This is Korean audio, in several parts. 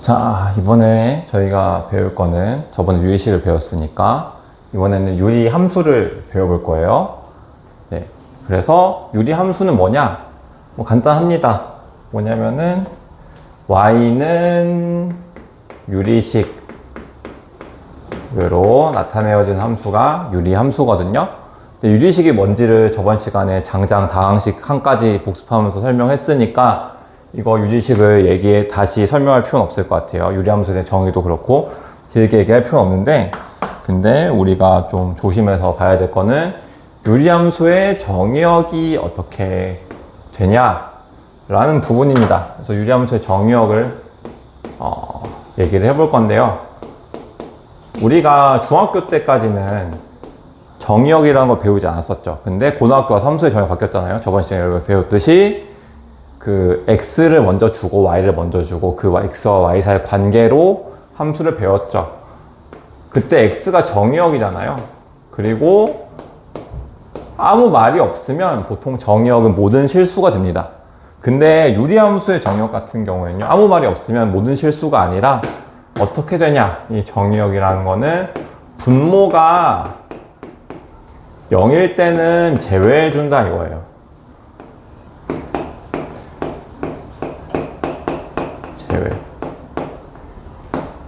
자, 이번에 저희가 배울 거는 저번에 유리식을 배웠으니까 이번에는 유리 함수를 배워볼 거예요. 네, 그래서 유리 함수는 뭐냐? 뭐 간단합니다. 뭐냐면은 y는 유리식으로 나타내어진 함수가 유리 함수거든요. 근데 유리식이 뭔지를 저번 시간에 장장, 다항식 한 가지 복습하면서 설명했으니까 이거 유리식을 다시 설명할 필요는 없을 것 같아요. 유리함수에 대한 정의도 그렇고 길게 얘기할 필요는 없는데, 근데 우리가 좀 조심해서 봐야 될 거는 유리함수의 정의역이 어떻게 되냐라는 부분입니다. 그래서 유리함수의 정의역을 얘기를 해볼 건데요. 우리가 중학교 때까지는 정의역이라는 걸 배우지 않았었죠. 근데 고등학교와 함수의 정의가 바뀌었잖아요. 저번 시간에 배웠듯이 그 x를 먼저 주고 y를 먼저 주고 그 x와 y 사이의 관계로 함수를 배웠죠. 그때 x가 정의역이잖아요. 그리고 아무 말이 없으면 보통 정의역은 모든 실수가 됩니다. 근데 유리함수의 정의역 같은 경우에는요, 아무 말이 없으면 모든 실수가 아니라 어떻게 되냐, 이 정의역이라는 거는 분모가 0일 때는 제외해 준다 이거예요.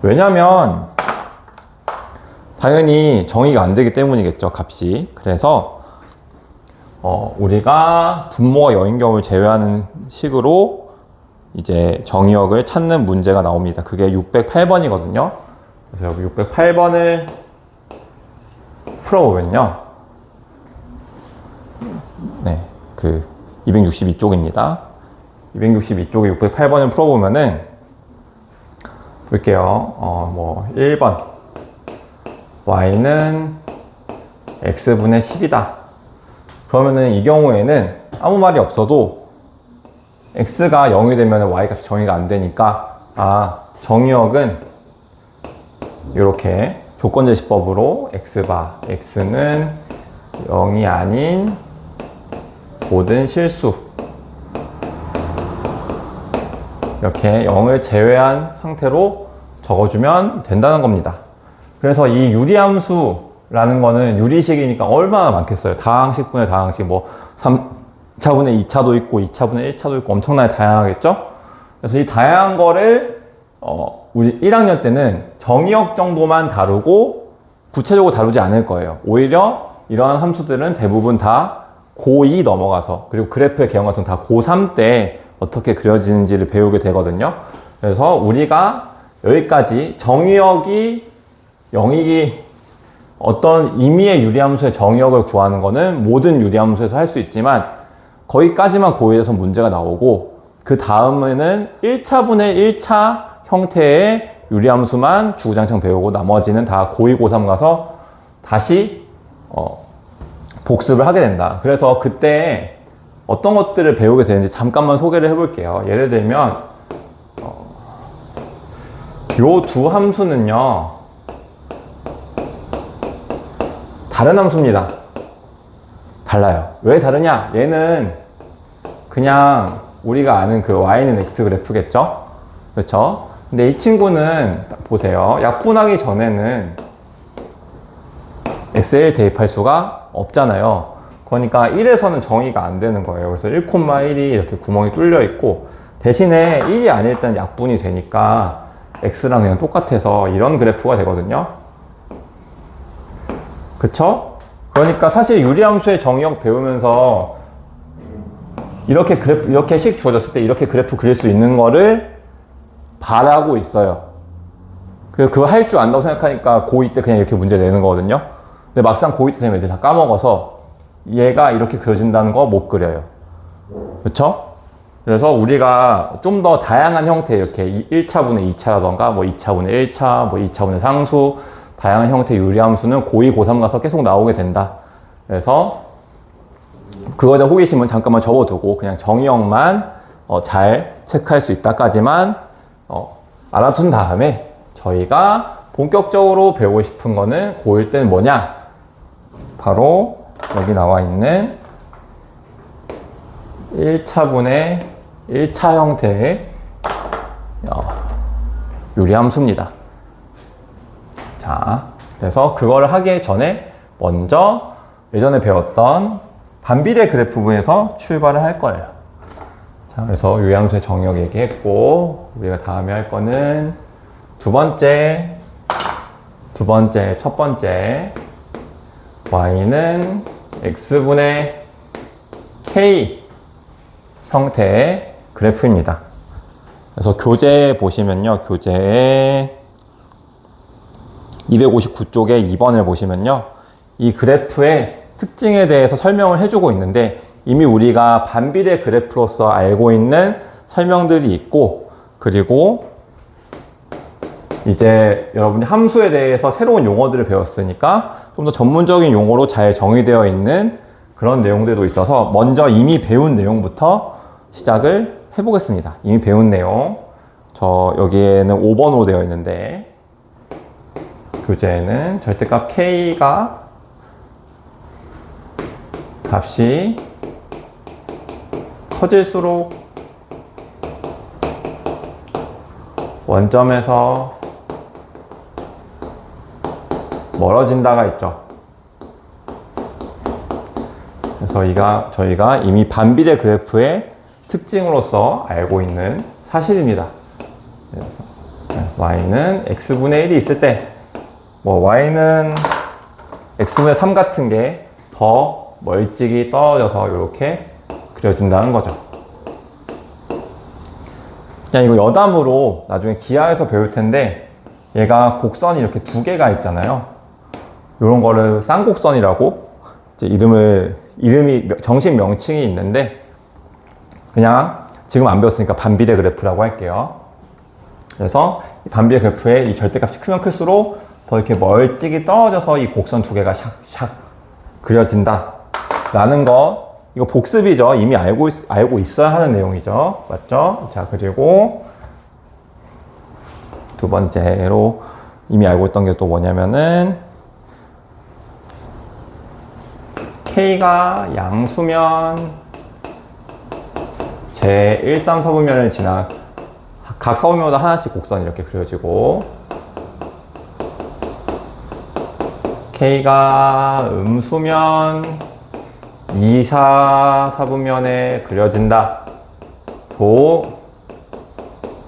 왜냐면 당연히 정의가 안 되기 때문이겠죠, 값이. 그래서 우리가 분모가 0인 경우를 제외하는 식으로 이제 정의역을 찾는 문제가 나옵니다. 그게 608번이거든요. 그래서 여기 608번을 풀어보면요. 네, 그 262쪽입니다. 262쪽에 608번을 풀어보면은 볼게요. 1번. y는 x분의 10이다. 그러면은 이 경우에는 아무 말이 없어도 x가 0이 되면 y 값이 정의가 안 되니까, 정의역은 이렇게 조건제시법으로 x는 0이 아닌 모든 실수, 이렇게 0을 제외한 상태로 적어주면 된다는 겁니다. 그래서 이 유리함수라는 거는 유리식이니까 얼마나 많겠어요. 다항식분의 다항식, 뭐 3차분의 2차도 있고 2차분의 1차도 있고 엄청나게 다양하겠죠. 그래서 이 다양한 거를 우리 1학년 때는 정의역 정도만 다루고 구체적으로 다루지 않을 거예요. 오히려 이러한 함수들은 대부분 다 고2 넘어가서, 그리고 그래프의 개형 같은 건 다 고3 때 어떻게 그려지는지를 배우게 되거든요. 그래서 우리가 여기까지 정의역이 0이기, 어떤 임의의 유리함수의 정의역을 구하는 거는 모든 유리함수에서 할 수 있지만 거기까지만 고1에서 문제가 나오고, 그 다음에는 1차분의 1차 형태의 유리함수만 주구장창 배우고 나머지는 다 고2, 고3 가서 다시 복습을 하게 된다. 그래서 그때 어떤 것들을 배우게 되는지 잠깐만 소개를 해볼게요. 예를 들면 요 두 함수는요, 다른 함수입니다. 달라요. 왜 다르냐? 얘는 그냥 우리가 아는 그 y는 x 그래프겠죠? 그렇죠? 근데 이 친구는 보세요. 약분하기 전에는 x에 대입할 수가 없잖아요. 그러니까 1에서는 정의가 안 되는 거예요. 그래서 1,1이 이렇게 구멍이 뚫려 있고, 대신에 1이 아닐 때는 약분이 되니까 x랑 그냥 똑같아서 이런 그래프가 되거든요. 그쵸? 그러니까 사실 유리함수의 정의역 배우면서 이렇게 식 주어졌을 때 이렇게 그래프 그릴 수 있는 거를 바라고 있어요. 그거 할 줄 안다고 생각하니까 고2 때 그냥 이렇게 문제 내는 거거든요. 근데 막상 고2 때 되면 이제 다 까먹어서 얘가 이렇게 그려진다는 거 못 그려요. 그쵸? 그래서 우리가 좀 더 다양한 형태, 이렇게 1차분의 2차라던가, 뭐 2차분의 1차, 뭐 2차분의 상수, 다양한 형태의 유리함수는 고2, 고3 가서 계속 나오게 된다. 그래서 그거에 대한 호기심은 잠깐만 접어두고 그냥 정의역만 잘 체크할 수 있다까지만 알아둔 다음에, 저희가 본격적으로 배우고 싶은 거는 고1 때는 뭐냐? 바로 여기 나와 있는 1차분의 1차 형태의 유리함수입니다. 자, 그래서 그거를 하기 전에 먼저 예전에 배웠던 반비례 그래프부에서 출발을 할 거예요. 자, 그래서 유리함수의 정의역 얘기했고, 우리가 다음에 할 거는 첫 번째 y는 x분의 k 형태의 그래프입니다. 그래서 교재 보시면요, 교재 259쪽에 2번을 보시면요, 이 그래프의 특징에 대해서 설명을 해주고 있는데, 이미 우리가 반비례 그래프로서 알고 있는 설명들이 있고, 그리고 이제 여러분이 함수에 대해서 새로운 용어들을 배웠으니까 좀 더 전문적인 용어로 잘 정의되어 있는 그런 내용들도 있어서 먼저 이미 배운 내용부터 시작을 해보겠습니다. 이미 배운 내용, 저 여기에는 5번으로 되어 있는데, 교재에는 절대값 k가 값이 커질수록 원점에서 멀어진다가 있죠. 그래서 저희가 이미 반비례 그래프의 특징으로서 알고 있는 사실입니다. 그래서 y는 x분의 1이 있을 때, y는 x분의 3 같은 게 더 멀찍이 떨어져서 이렇게 그려진다는 거죠. 그냥 이거 여담으로 나중에 기하에서 배울 텐데, 얘가 곡선이 이렇게 두 개가 있잖아요. 이런 거를 쌍곡선이라고, 이제 이름이 정식 명칭이 있는데, 그냥 지금 안 배웠으니까 반비례 그래프라고 할게요. 그래서 이 반비례 그래프의 이 절대값이 크면 클수록 더 이렇게 멀찍이 떨어져서 이 곡선 두 개가 샥샥 그려진다 라는 거, 이거 복습이죠. 이미 알고 있어야 하는 내용이죠. 맞죠? 자, 그리고 두 번째로 이미 알고 있던 게 또 뭐냐면은, K가 양수면 제 1,3서분면을 지나 각 서분면마다 하나씩 곡선이 이렇게 그려지고, K가 음수면 2, 4, 4분면에 그려진다. 도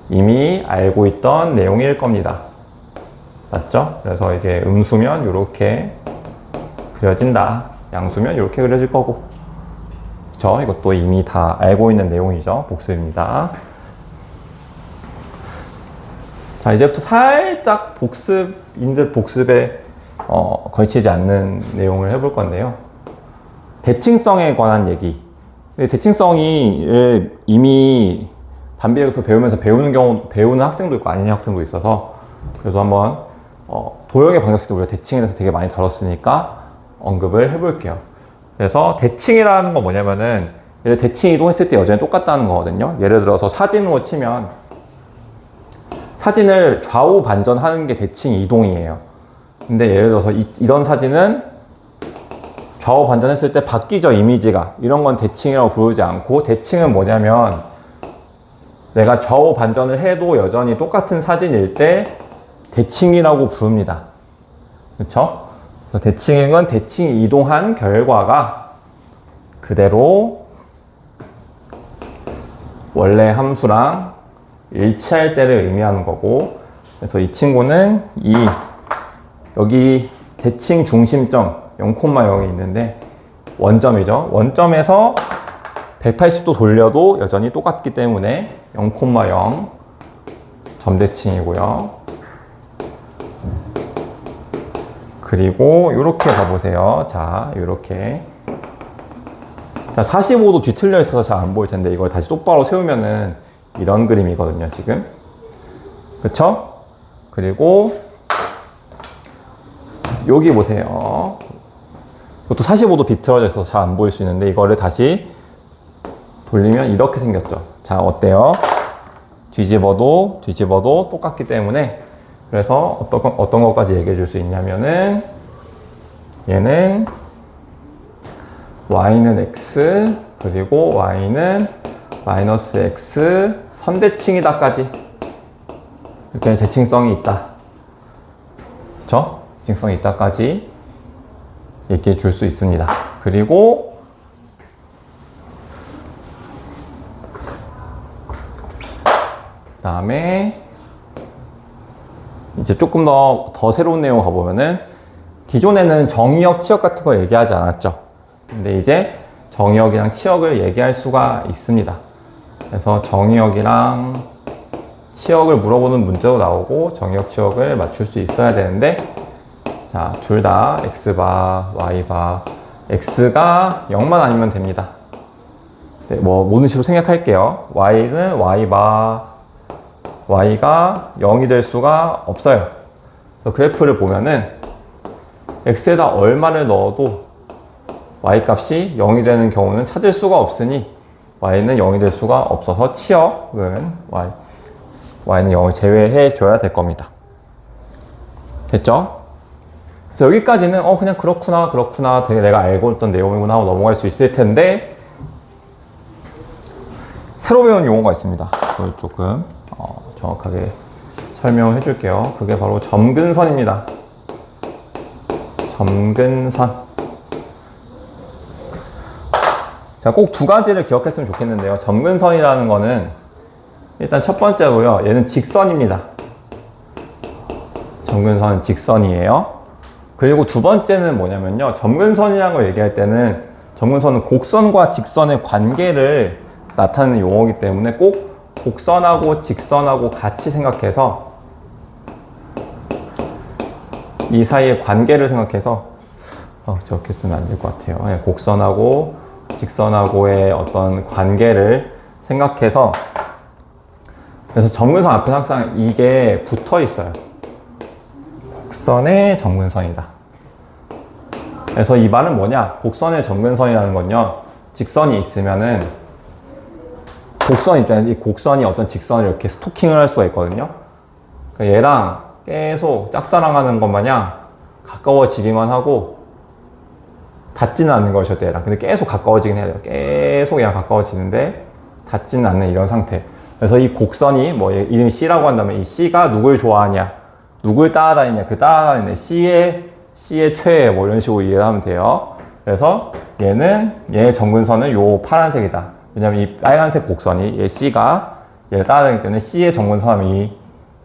이미 알고 있던 내용일 겁니다. 맞죠? 그래서 이게 음수면 이렇게 그려진다. 양수면 이렇게 그려질 거고. 그쵸? 이것도 이미 다 알고 있는 내용이죠. 복습입니다. 자, 이제부터 살짝 복습인 듯 복습에 걸치지 않는 내용을 해볼 건데요. 대칭성에 관한 얘기. 대칭성이 이미 반비례 그래프 배우면서 배우는 학생도 있고 아닌 학생도 있어서, 그래서 한번 도형의 방정식 때 우리가 대칭에 대해서 되게 많이 다뤘으니까 언급을 해볼게요. 그래서 대칭이라는 건 뭐냐면은, 예를 대칭 이동했을 때 여전히 똑같다는 거거든요. 예를 들어서 사진으로 치면 사진을 좌우 반전하는 게 대칭 이동이에요. 근데 예를 들어서 이런 사진은 좌우 반전했을 때 바뀌죠, 이미지가. 이런 건 대칭이라고 부르지 않고, 대칭은 뭐냐면 내가 좌우 반전을 해도 여전히 똑같은 사진일 때 대칭이라고 부릅니다. 그렇죠? 대칭은 대칭 이동한 결과가 그대로 원래 함수랑 일치할 때를 의미하는 거고, 그래서 이 친구는 여기 대칭 중심점 0,0이 있는데 원점이죠. 원점에서 180도 돌려도 여전히 똑같기 때문에 0,0 점대칭이고요. 그리고 이렇게 가보세요. 자, 이렇게. 자, 45도 뒤틀려 있어서 잘 안 보일 텐데 이걸 다시 똑바로 세우면은 이런 그림이거든요, 지금. 그쵸? 그리고 여기 보세요. 이것도 45도 비틀어져 있어서 잘 안 보일 수 있는데 이거를 다시 돌리면 이렇게 생겼죠. 자, 어때요? 뒤집어도 똑같기 때문에, 그래서 어떤 것까지 얘기해 줄 수 있냐면은, 얘는 y는 x, 그리고 y는 마이너스 x 선대칭이다까지. 이렇게 대칭성이 있다. 그쵸? 대칭성이 있다까지 얘기해 줄 수 있습니다. 그리고 그 다음에 이제 조금 더 새로운 내용 가보면은 기존에는 정의역, 치역 같은 거 얘기하지 않았죠. 근데 이제 정의역이랑 치역을 얘기할 수가 있습니다. 그래서 정의역이랑 치역을 물어보는 문제도 나오고 정의역, 치역을 맞출 수 있어야 되는데 자, 둘 다 x바, y바 x가 0만 아니면 됩니다. 네, 뭐 모든 식으로 생각할게요. y는 y바 y가 0이 될 수가 없어요. 그래프를 보면은 x에다 얼마를 넣어도 y 값이 0이 되는 경우는 찾을 수가 없으니 y는 0이 될 수가 없어서 치역은 y는 0을 제외해 줘야 될 겁니다. 됐죠? 그래서 여기까지는 그냥 그렇구나 되게 내가 알고 있던 내용이구나 하고 넘어갈 수 있을 텐데 새로 배운 용어가 있습니다. 그걸 조금 정확하게 설명을 해줄게요. 그게 바로 점근선입니다. 점근선. 자, 꼭 두 가지를 기억했으면 좋겠는데요. 점근선이라는 거는 일단 첫 번째로요. 얘는 직선입니다. 점근선은 직선이에요. 그리고 두 번째는 뭐냐면요. 점근선이라는 걸 얘기할 때는 점근선은 곡선과 직선의 관계를 나타내는 용어이기 때문에 꼭 곡선하고 직선하고 같이 생각해서 이 사이의 관계를 생각해서 저렇게 쓰면 안 될 것 같아요. 네, 곡선하고 직선하고의 어떤 관계를 생각해서 그래서 점근선 앞에 항상 이게 붙어 있어요. 곡선의 점근선이다. 그래서 이 말은 뭐냐? 곡선의 점근선이라는 건요. 직선이 있으면은 곡선 입장에서 이 곡선이 어떤 직선을 이렇게 스토킹을 할 수가 있거든요. 그러니까 얘랑 계속 짝사랑하는 것 마냥 가까워지기만 하고 닿지는 않는 거예요, 절대 얘랑. 근데 계속 가까워지긴 해야 돼요. 계속 얘랑 가까워지는데 닿지는 않는 이런 상태. 그래서 이 곡선이 뭐 이름이 C라고 한다면 이 C가 누굴 좋아하냐, 누굴 따라다니냐, 그 따라다니는 C의 최애 뭐 이런 식으로 이해를 하면 돼요. 그래서 얘의 점근선은 요 파란색이다. 왜냐면 이 빨간색 곡선이 얘 C가 얘를 따라다니기 때문에 C의 점근선은 이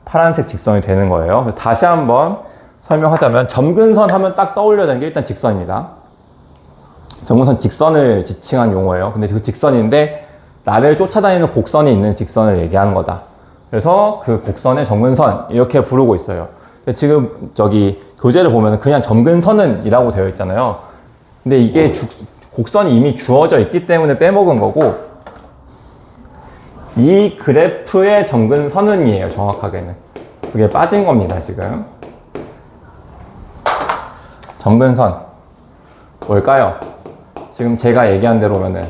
파란색 직선이 되는 거예요. 그래서 다시 한번 설명하자면 점근선 하면 딱 떠올려야 되는 게 일단 직선입니다. 점근선 직선을 지칭한 용어예요. 근데 그 직선인데 나를 쫓아다니는 곡선이 있는 직선을 얘기하는 거다. 그래서 그 곡선의 점근선 이렇게 부르고 있어요. 근데 지금 저기 교재를 보면 그냥 점근선은 이라고 되어 있잖아요. 근데 이게 곡선이 이미 주어져 있기 때문에 빼먹은 거고 이 그래프의 점근선은이에요. 정확하게는 그게 빠진 겁니다. 지금 점근선 뭘까요? 지금 제가 얘기한 대로면은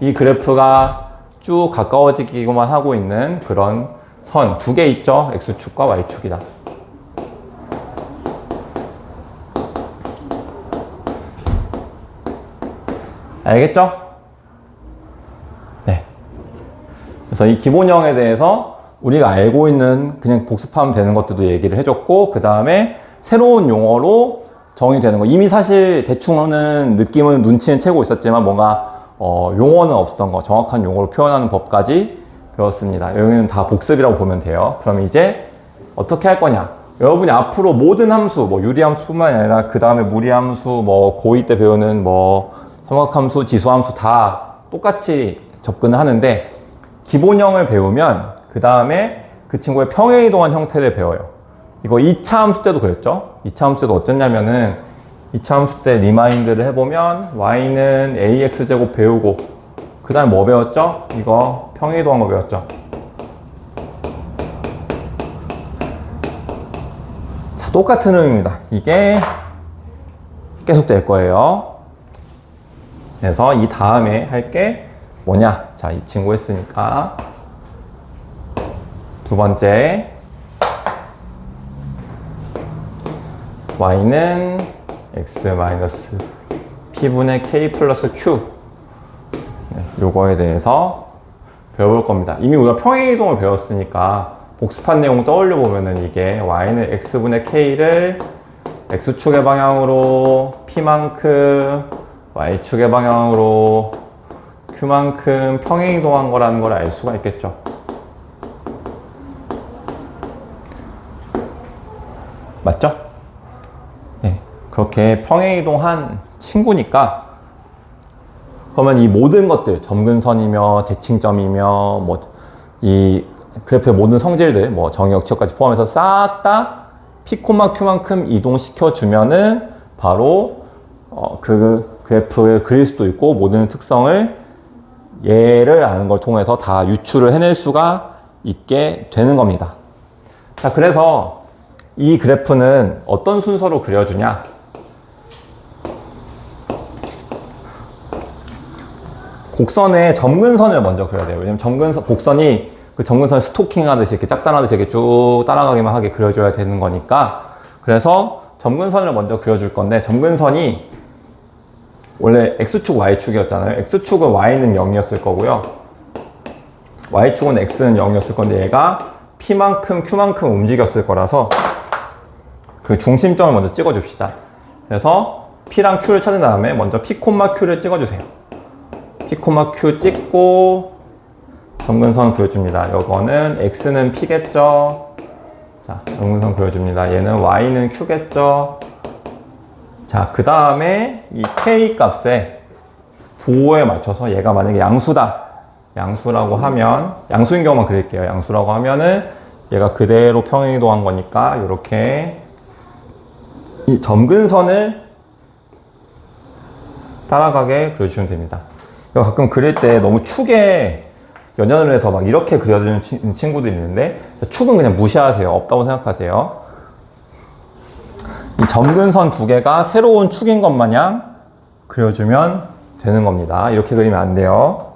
이 그래프가 쭉 가까워지기만 하고 있는 그런 선 두 개 있죠? X축과 Y축이다. 알겠죠? 네. 그래서 이 기본형에 대해서 우리가 알고 있는 그냥 복습하면 되는 것들도 얘기를 해줬고 그 다음에 새로운 용어로 정의되는 거 이미 사실 대충은 느낌은 눈치는 채고 있었지만 뭔가 용어는 없었던 거 정확한 용어로 표현하는 법까지 배웠습니다. 여기는 다 복습이라고 보면 돼요. 그럼 이제 어떻게 할 거냐? 여러분이 앞으로 모든 함수, 뭐 유리함수뿐만 아니라 그 다음에 무리함수, 뭐 고2 때 배우는 뭐 삼각함수, 지수함수 다 똑같이 접근을 하는데 기본형을 배우면 그 다음에 그 친구의 평행이동한 형태를 배워요. 이거 2차 함수 때도 그랬죠? 2차 함수 때도 어땠냐면은 2차 함수 때 리마인드를 해보면 y는 ax제곱 배우고 그 다음에 뭐 배웠죠? 이거 평행이동한 거 배웠죠? 자, 똑같은 의미입니다. 이게 계속 될 거예요. 그래서 이 다음에 할 게 뭐냐? 자, 이 친구 했으니까 두 번째 y는 x 마이너스 p분의 k 플러스 q 요거에 대해서 배워볼 겁니다. 이미 우리가 평행이동을 배웠으니까 복습한 내용 떠올려 보면은 이게 y는 x분의 k를 x축의 방향으로 p만큼, y축의 방향으로 q만큼 평행이동한 거라는 걸 알 수가 있겠죠. 맞죠? 네, 그렇게 평행이동한 친구니까 그러면 이 모든 것들, 점근선이며 대칭점이며 뭐 이 그래프의 모든 성질들, 뭐 정의 역치까지 포함해서 싹 다 p, q만큼 이동시켜 주면은 바로 그 그래프를 그릴 수도 있고 모든 특성을 얘를 아는 걸 통해서 다 유추를 해낼 수가 있게 되는 겁니다. 자, 그래서 이 그래프는 어떤 순서로 그려주냐? 곡선에 점근선을 먼저 그려야 돼요. 왜냐면 곡선이 그 점근선을 스토킹 하듯이 이렇게 짝사랑하듯이 이렇게 쭉 따라가기만 하게 그려줘야 되는 거니까. 그래서 점근선을 먼저 그려줄 건데, 점근선이 원래 X축, Y축이었잖아요. X축은 Y는 0이었을 거고요. Y축은 X는 0이었을 건데, 얘가 P만큼, Q만큼 움직였을 거라서 그 중심점을 먼저 찍어줍시다. 그래서 P랑 Q를 찾은 다음에 먼저 P, Q를 찍어주세요. P, Q 찍고 점근선 그려줍니다. 이거는 X는 P겠죠. 자, 점근선 그려줍니다. 얘는 Y는 Q겠죠. 자, 그 다음에 이 K 값에 부호에 맞춰서 얘가 만약에 양수다. 양수라고 하면, 양수인 경우만 그릴게요. 양수라고 하면은 얘가 그대로 평행이동한 거니까 이렇게 이 점근선을 따라가게 그려주시면 됩니다. 이거 가끔 그릴 때 너무 축에 연연을 해서 막 이렇게 그려주는 친구들이 있는데 축은 그냥 무시하세요. 없다고 생각하세요. 이 점근선 두 개가 새로운 축인 것 마냥 그려주면 되는 겁니다. 이렇게 그리면 안 돼요.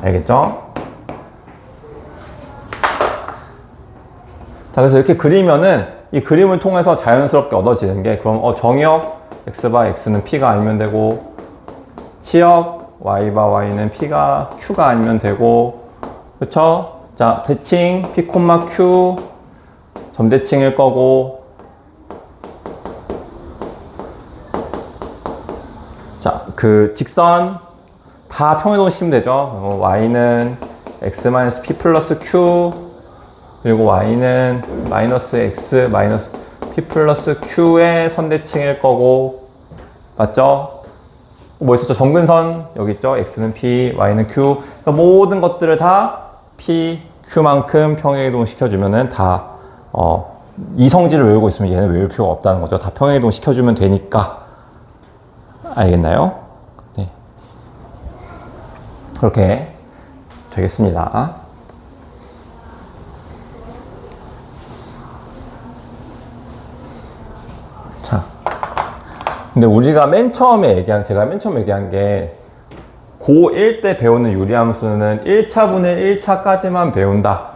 알겠죠? 자, 그래서 이렇게 그리면은 이 그림을 통해서 자연스럽게 얻어지는 게 그럼 정역 x바 x는 p가 아니면 되고 치역 y바 y는 p가 q가 아니면 되고 그쵸? 자, 대칭 p, q 점대칭일 거고 자, 그 직선 다 평행이동 시키면 되죠. y는 x-p 플러스 q 그리고 y는 마이너스 x 마이너스 p 플러스 q의 선대칭일 거고 맞죠? 뭐 있었죠? 점근선 여기 있죠? x는 p, y는 q 그러니까 모든 것들을 다 p, q만큼 평행이동 시켜주면은 다 이 성질을 외우고 있으면 얘는 외울 필요가 없다는 거죠. 다 평행이동 시켜주면 되니까 알겠나요? 네. 그렇게 되겠습니다. 자, 근데 우리가 제가 맨 처음에 얘기한 게 고1 때 배우는 유리함수는 1차분의 1차까지만 배운다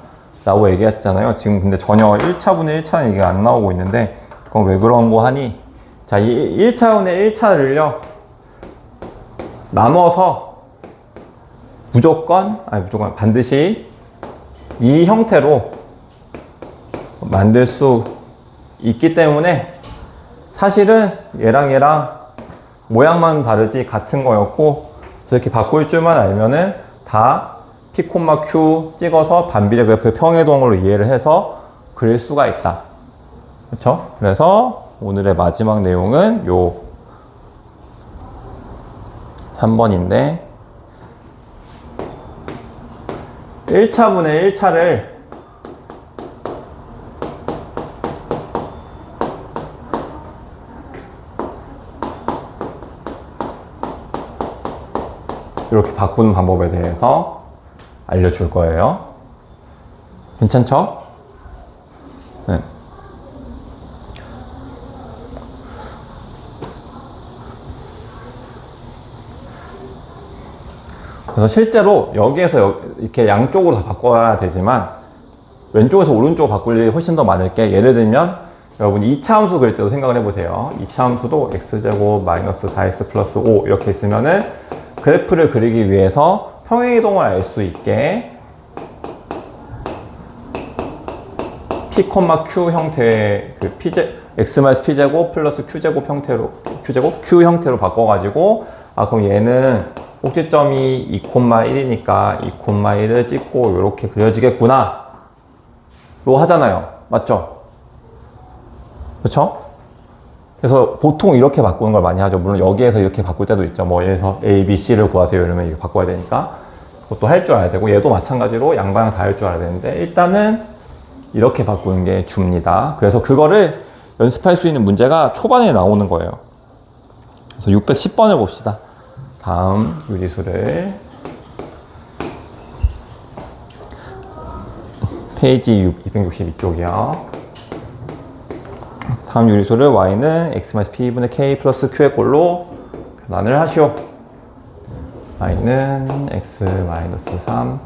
라고 얘기했잖아요. 지금 근데 전혀 1차분의 1차는 얘기가 안 나오고 있는데 그건 왜 그런 거 하니? 자, 이 1차분의 1차를요 나눠서 무조건 반드시 이 형태로 만들 수 있기 때문에 사실은 얘랑 모양만 다르지 같은 거였고 이렇게 바꿀 줄만 알면은 다 P, Q 찍어서 반비례 그래프의 평행이동으로 이해를 해서 그릴 수가 있다. 그렇죠? 그래서 오늘의 마지막 내용은 요 3번인데 1차분의 1차를 이렇게 바꾸는 방법에 대해서 알려줄 거예요. 괜찮죠? 네. 그래서 실제로 여기에서 이렇게 양쪽으로 다 바꿔야 되지만 왼쪽에서 오른쪽으로 바꿀 일이 훨씬 더 많을 게 예를 들면 여러분 2차 함수 그릴 때도 생각을 해보세요. 2차 함수도 x제곱 마이너스 4x 플러스 5 이렇게 있으면은 그래프를 그리기 위해서 평행이동을 알 수 있게 P, Q 형태의 그 X-P제곱 플러스 Q제곱 형태로, Q 형태로 바꿔가지고, 아, 그럼 얘는 꼭지점이 2,1이니까 2,1을 찍고 이렇게 그려지겠구나. 로 하잖아요. 맞죠? 그쵸? 그래서 보통 이렇게 바꾸는 걸 많이 하죠. 물론 여기에서 이렇게 바꿀 때도 있죠. 뭐 얘에서 A, B, C를 구하세요. 이러면 이렇게 바꿔야 되니까. 그것도 할 줄 알아야 되고, 얘도 마찬가지로 양방향 다 할 줄 알아야 되는데, 일단은 이렇게 바꾸는 게 줍니다. 그래서 그거를 연습할 수 있는 문제가 초반에 나오는 거예요. 그래서 610번을 봅시다. 다음 유리수를. 페이지 262쪽이요. 다음 유리수를 y는 x-p분의 k 플러스 q의 꼴로 변환을 하시오. y는 x-3,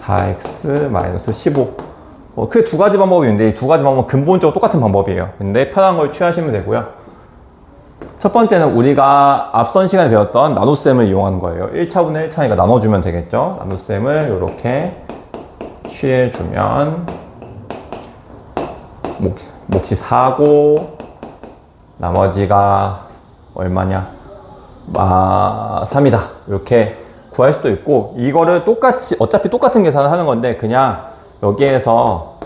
4x-15. 크게 두 가지 방법이 있는데 이 두 가지 방법은 근본적으로 똑같은 방법이에요. 근데 편한 걸 취하시면 되고요. 첫 번째는 우리가 앞선 시간에 배웠던 나눗셈을 이용하는 거예요. 1차분의 1차니까 나눠주면 되겠죠. 나눗셈을 이렇게 취해주면 몫이 4고 나머지가 얼마냐? 3이다. 이렇게 구할 수도 있고, 이거를 똑같이 어차피 똑같은 계산을 하는 건데 그냥 여기에서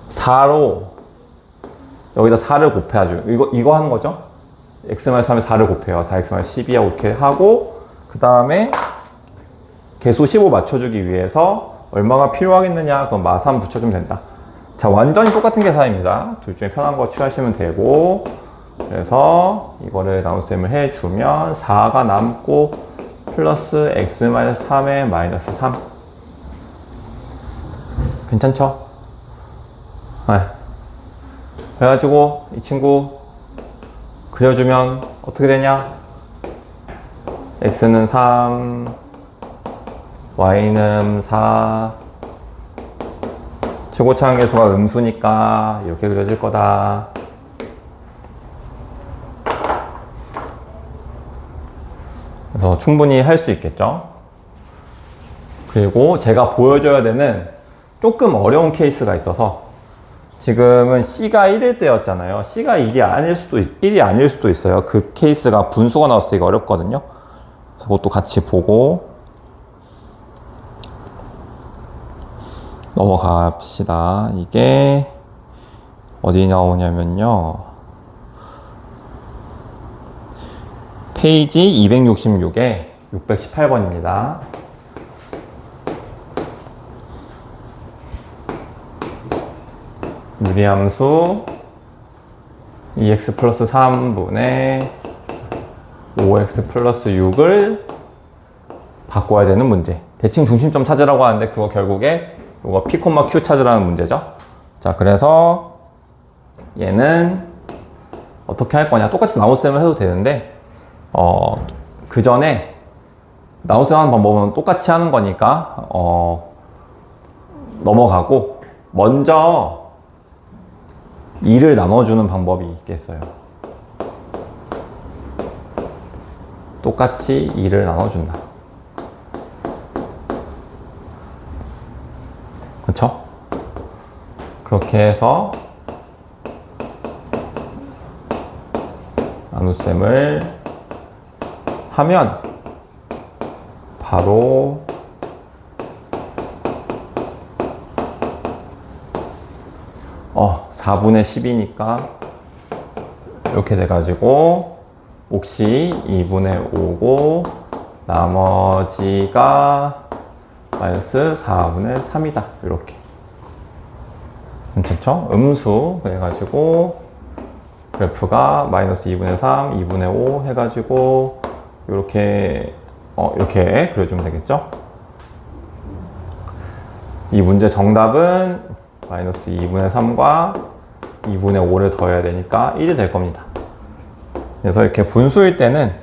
4로 여기다 4를 곱해야죠. 이거 하는 거죠. x-3에 4를 곱해요. 4x-12하고 이렇게 하고, 그 다음에 개수 15 맞춰주기 위해서 얼마가 필요하겠느냐? 그럼 마3 붙여주면 된다. 자, 완전히 똑같은 계산입니다. 둘 중에 편한 거 취하시면 되고, 그래서 이거를 나눗셈을 해주면 4가 남고 플러스 x-3의 마이너스 3. 괜찮죠? 네. 그래가지고 이 친구 그려주면 어떻게 되냐? x는 3, y는 4, 최고차항 계수가 음수니까 이렇게 그려질 거다. 그래서 충분히 할 수 있겠죠? 그리고 제가 보여줘야 되는 조금 어려운 케이스가 있어서, 지금은 C가 1일 때였잖아요. C가 1이 아닐 수도 있어요. 그 케이스가 분수가 나왔을 때 이거 어렵거든요. 그래서 그것도 같이 보고 넘어갑시다. 이게 어디 나오냐면요. 페이지 266에 618번입니다. 유리함수 2x 플러스 3분의 5x 플러스 6을 바꿔야 되는 문제. 대칭 중심점 찾으라고 하는데 그거 결국에 이거 P, Q 찾으라는 문제죠. 자, 그래서 얘는 어떻게 할 거냐. 똑같이 나눗셈을 해도 되는데 그 전에 나눗셈 하는 방법은 똑같이 하는 거니까 넘어가고, 먼저 2를 나눠주는 방법이 있겠어요. 똑같이 2를 나눠준다. 그쵸? 그렇게 해서 나눗셈을 하면 바로 어, 4분의 10이니까 이렇게 돼가지고 몫이 2분의 5고 나머지가 마이너스 4분의 3이다. 이렇게. 괜찮죠? 음수. 그래가지고 그래프가 마이너스 2분의 3, 2분의 5 해가지고 이렇게 이렇게 그려주면 되겠죠? 이 문제 정답은 마이너스 2분의 3과 2분의 5를 더해야 되니까 1이 될 겁니다. 그래서 이렇게 분수일 때는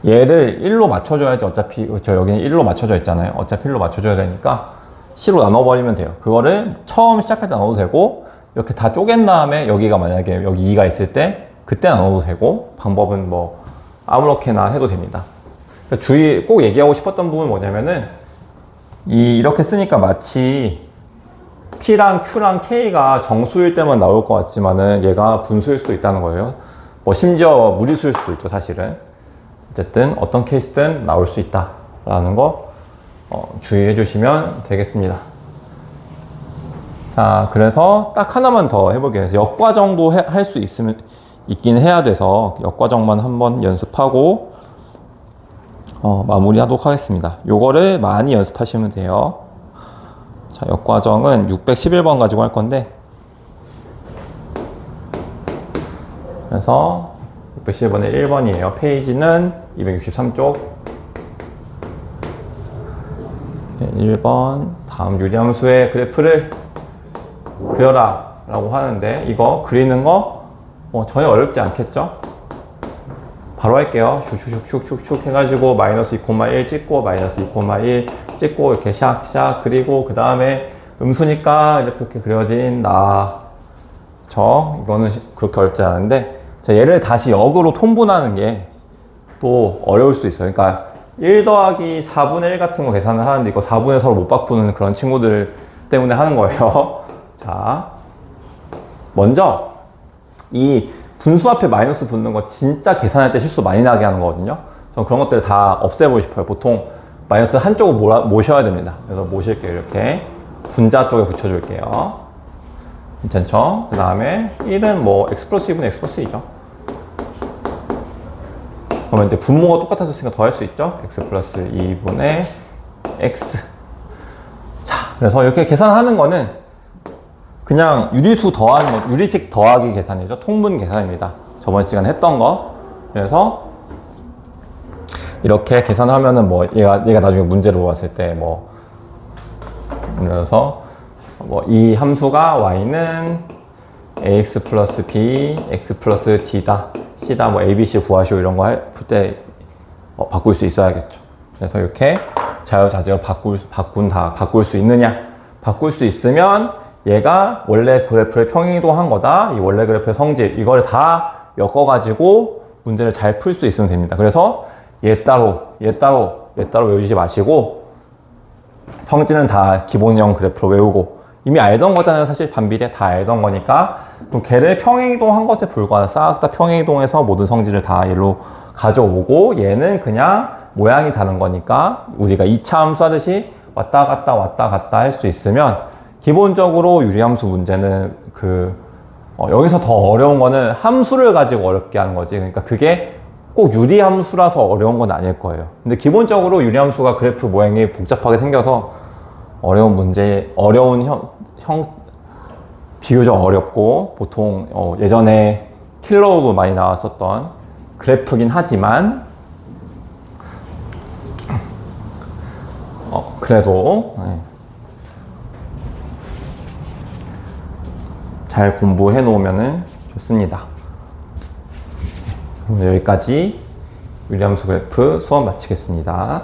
얘를 1로 맞춰줘야지. 어차피 여기는 1로 맞춰져 있잖아요. 어차피 1로 맞춰줘야 되니까 C로 나눠버리면 돼요. 그거를 처음 시작할 때 나눠도 되고, 이렇게 다 쪼갠 다음에 여기가 만약에 여기 2가 있을 때 그때 나눠도 되고, 방법은 뭐 아무렇게나 해도 됩니다. 그러니까 꼭 얘기하고 싶었던 부분은 뭐냐면은 이렇게 쓰니까 마치 P랑 Q랑 K가 정수일 때만 나올 것 같지만은 얘가 분수일 수도 있다는 거예요. 뭐 심지어 무리수일 수도 있죠, 사실은. 어쨌든 어떤 케이스든 나올 수 있다라는 거 주의해 주시면 되겠습니다. 자, 그래서 딱 하나만 더 해보게요. 역과정도 할 수 있긴 해야 돼서 역과정만 한번 연습하고 마무리하도록 하겠습니다. 요거를 많이 연습하시면 돼요. 자, 역과정은 611번 가지고 할 건데, 그래서 611번에 1번이에요. 페이지는 263쪽. 1번, 다음 유리함수의 그래프를 그려라 라고 하는데, 이거 그리는 거 전혀 어렵지 않겠죠? 바로 할게요. 슉슉슉슉슉 해가지고 마이너스 2,1 찍고 마이너스 2,1 찍고 이렇게 샥샥 그리고 그 다음에 음수니까 이렇게 그려진다. 이거는 그렇게 어렵지 않은데, 자, 얘를 다시 역으로 통분하는 게 또 어려울 수 있어요. 그러니까 1 더하기 4분의 1 같은 거 계산을 하는데 이거 4분의 서로 못 바꾸는 그런 친구들 때문에 하는 거예요. 자, 먼저 이 분수 앞에 마이너스 붙는 거 진짜 계산할 때 실수 많이 나게 하는 거거든요. 저는 그런 것들을 다 없애보고 싶어요. 보통 마이너스 한쪽을 모셔야 됩니다. 그래서 모실게요. 이렇게 분자 쪽에 붙여줄게요. 괜찮죠? 그 다음에 1은 뭐 x 플러스 2분의 x 플러스 2죠. 그러면 이제 분모가 똑같아졌으니까 더 할 수 있죠? x 플러스 2분의 x. 자, 그래서 이렇게 계산하는 거는 그냥 유리수 더하는 거, 유리식 더하기 계산이죠. 통분 계산입니다. 저번 시간에 했던 거. 그래서 이렇게 계산하면은 뭐 얘가 나중에 문제로 왔을 때 그래서 이 함수가 y는 ax 플러스 b, x 플러스 d다, c다, a, b, c 구하시오 이런 거 할 때 바꿀 수 있어야겠죠. 그래서 이렇게 자유자재로 바꿀 수 있느냐? 바꿀 수 있으면 얘가 원래 그래프를 평행이동한 거다. 이 원래 그래프의 성질 이걸 다 엮어가지고 문제를 잘 풀 수 있으면 됩니다. 그래서 얘 따로 외우지 마시고 성질은 다 기본형 그래프로 외우고 이미 알던 거잖아요. 사실 반비례 다 알던 거니까 그럼 걔를 평행이동한 것에 불과한 싹 다 평행이동해서 모든 성질을 다 얘로 가져오고 얘는 그냥 모양이 다른 거니까 우리가 2차 함수 하듯이 왔다 갔다 할 수 있으면 기본적으로 유리함수 문제는 여기서 더 어려운 거는 함수를 가지고 어렵게 하는 거지. 그러니까 그게 꼭 유리함수라서 어려운 건 아닐 거예요. 근데 기본적으로 유리함수가 그래프 모양이 복잡하게 생겨서 비교적 어렵고 보통 예전에 킬러로도 많이 나왔었던 그래프긴 하지만 그래도 잘 공부해 놓으면 좋습니다. 여기까지 유리함수 그래프 수업 마치겠습니다.